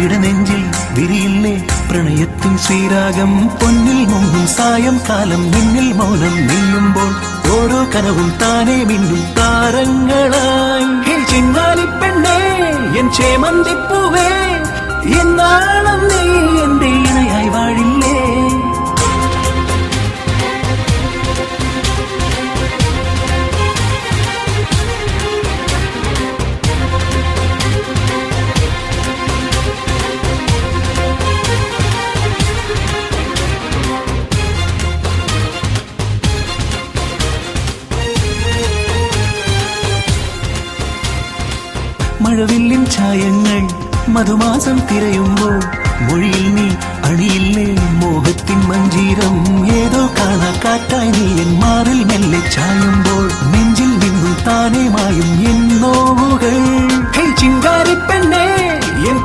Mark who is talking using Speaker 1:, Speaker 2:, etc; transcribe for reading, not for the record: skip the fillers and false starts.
Speaker 1: ഇടനെഞ്ചിൽ വിരിയില്ലേ പ്രണയത്തിൻ ശ്രീരാഗം പൊന്നിൽ മുങ്ങും സായംകാലം നിന്നിൽ മൗനം നീയുമ്പോൾ ഓരോ കനവും താനേ മിന്നും താരങ്ങളായി ചിങ്ങാലിപ്പെണ്ണേ എൻ ചേമന്തിപ്പൂവേ എന്നാളും നീ എന്റെ ഇണയായി വാഴില്ലേ മഴവില്ലിൻ ഛായങ്ങൾ മധുമാസം തിരയുമ്പോൾ മൊഴിയിൽ നീ അണിയില്ലേ മോഹത്തിൻ മഞ്ചീരം ഏതോ കാണാ കാറ്റായി നീ എൻ മാറിൽ മെല്ലെ ചായുമ്പോൾ നെഞ്ചിൽ നിന്നും താനേ മായും എന്നോവുകൾ ചിങ്കാരിപ്പെണ്ണേ എൻ